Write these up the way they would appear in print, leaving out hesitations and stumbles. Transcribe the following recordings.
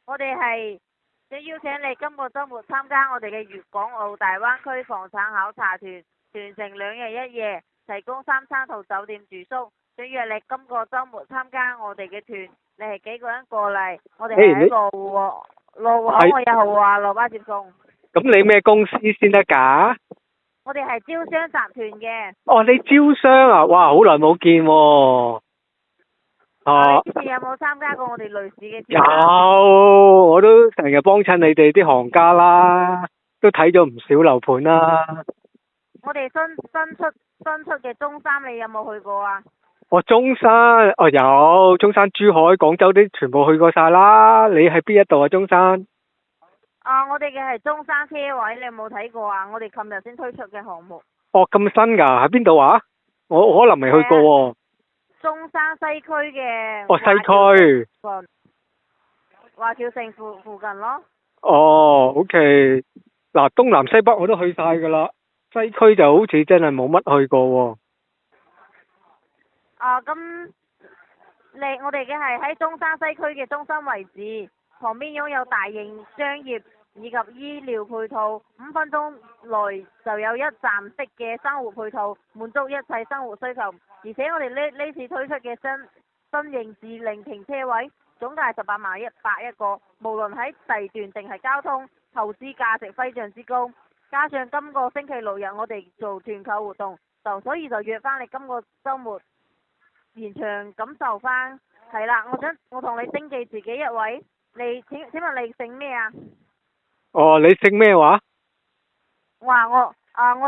我哋係想邀請你今個週末參加我哋嘅粵港澳大灣區房產考察團，全程2日1夜，提供3餐同酒店住宿。想約你今個週末參加我哋嘅團，你係幾個人過嚟？我哋係喺羅湖口岸1號啊，落巴接送。咁你咩公司先得㗎？我哋係招商集團嘅。哦，你招商啊？哇，好耐冇見喎。你之前有冇參加過我哋類似嘅團？有，我都成日幫襯你哋啲行家啦，都睇咗唔少樓盤啦。我哋新出嘅中山，你有冇去過啊？中山，有，中山、珠海、廣州啲全部去過晒啦。你喺邊一度啊？中山？我哋嘅係中山車位，你有冇睇過啊？我哋琴日先推出嘅項目。咁新㗎？喺邊度啊？我可能未去過喎。中山西區嘅。西區。華僑城附近咯。OK。嗱，東南西北我都去晒㗎啦，西區就好似真係冇乜去過喎。咁我哋嘅係喺中山西區嘅中心位置，旁邊擁有大型商業以及醫療配套，5分鐘內就有一站式嘅生活配套，滿足一切生活需求。而且我哋呢次推出嘅新型自領停車位，總價18萬一個，無論喺地段定係交通，投資價值非常之高。加上今個星期6日我哋做團購活動，所以就約翻你今個週末現場感受翻。係啦，我同你登記自己一位，請問你姓咩啊？你姓咩話？我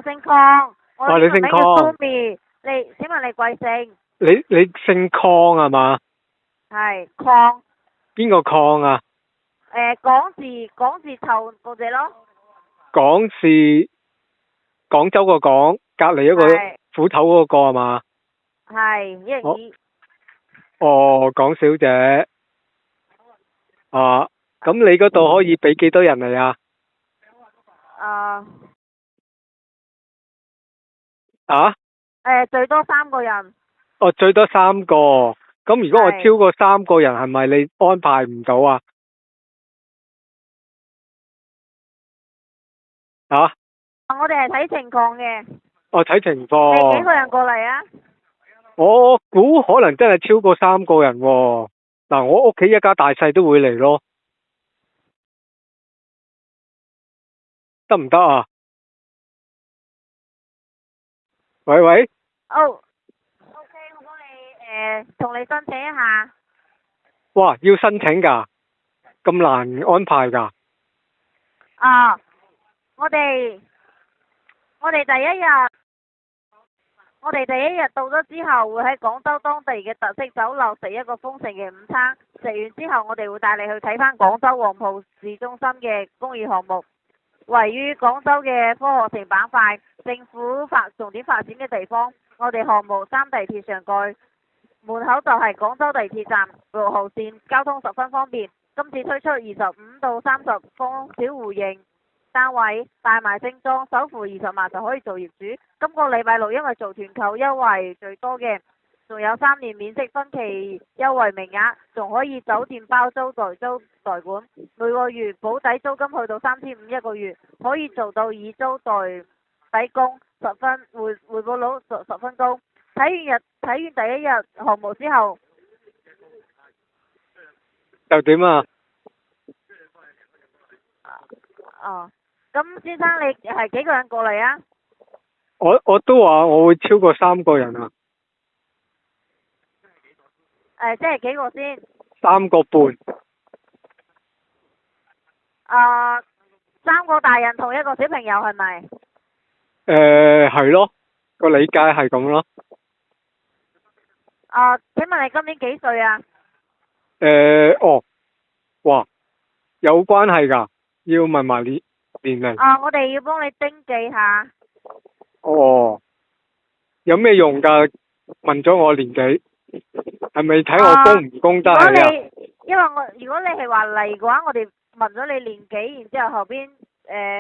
姓鄺。你姓鄺。請問你貴姓？你姓鄺係嘛？係鄺。邊個鄺啊？港字頭嗰隻咯。港字，廣州個港，隔離一個斧頭嗰個係嘛？係1人港小姐。咁你嗰度可以俾幾多人嚟啊？最多3個人。最多3個。咁如果我超過3個人，係咪你安排唔到啊？我哋係睇情況嘅。睇情況。你幾個人過嚟啊？我估可能真係超過3個人喎。嗱，我屋企一家大細都會嚟咯。得唔得啊？喂。OK，我幫你同你申請一下。哇，要申請㗎？咁難安排㗎？我哋第一日到咗之後，會喺廣州當地嘅特色酒樓食一個豐盛嘅午餐。食完之後，我哋會帶你去睇翻廣州黃埔市中心嘅工業項目，位於廣州嘅科學城板塊，政府重點發展嘅地方。我哋項目3地鐵上蓋，門口就係廣州地鐵站6號線，交通十分方便。今次推出25到30方小戶型單位，帶埋精裝，首付20萬就可以做業主。今個禮拜6因為做團購優惠最多嘅，仲有3年免息分期優惠名額，仲可以酒店包租代租代管，每個月保底租金去到3500一個月，可以做到以租代抵供，10分回報率十分高。睇完第一日項目之後又點啊？咁先生你係幾個人過嚟啊？我都話我會超過3個人啊。即係幾個先？3個半。3個大人同1個小朋友係咪？係咯，個理解係咁咯。請問你今年幾歲啊？哇，有關係㗎，要問埋年齡。我哋要幫你登記下。有咩用㗎？問咗我年紀，係咪睇我供唔供得係啊？因為如果你係話嚟嘅話，我哋問咗你年紀，然之後後邊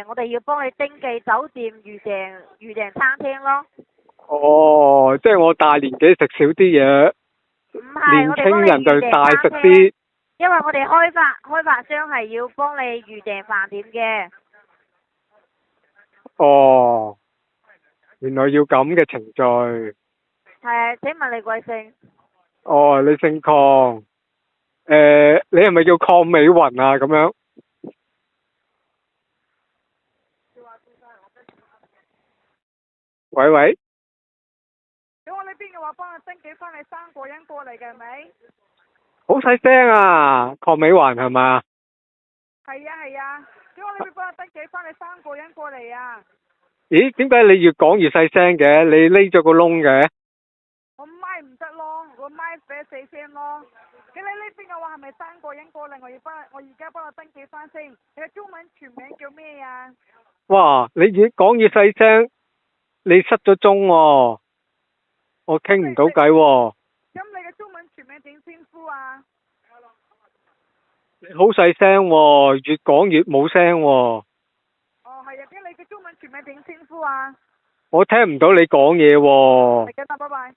我哋要幫你登記酒店預訂餐廳咯。即係我大年紀食少啲嘢，唔係，年輕人就大食啲。因為我哋開發商係要幫你預訂飯店嘅。哦，原來要咁嘅程序。係，請問你貴姓？哦，你姓鄺。你係咪叫鄺美雲啊？咁樣。喂喂，咁我呢邊嘅話幫你登記翻你3個人過嚟嘅係咪？好細聲啊！鄺美雲係嘛？係啊係啊，咁我呢邊幫你登記翻你3個人過嚟啊！咦？點解你越講越細聲嘅？你匿咗個窿嘅？我麥唔得咯，我麥俾4聲咯。咁你呢邊嘅話係咪3個人過嚟？我而家幫你登記翻先。你嘅中文全名叫咩啊？哇！你越講越細聲，你失咗蹤喎，我傾唔到偈喎。咁你嘅中文全名點稱呼啊？你好細聲喎，越講越冇聲喎。哦係啊，咁你嘅中文全名點稱呼啊？我聽唔到你講嘢喎。係嘅啦，拜拜。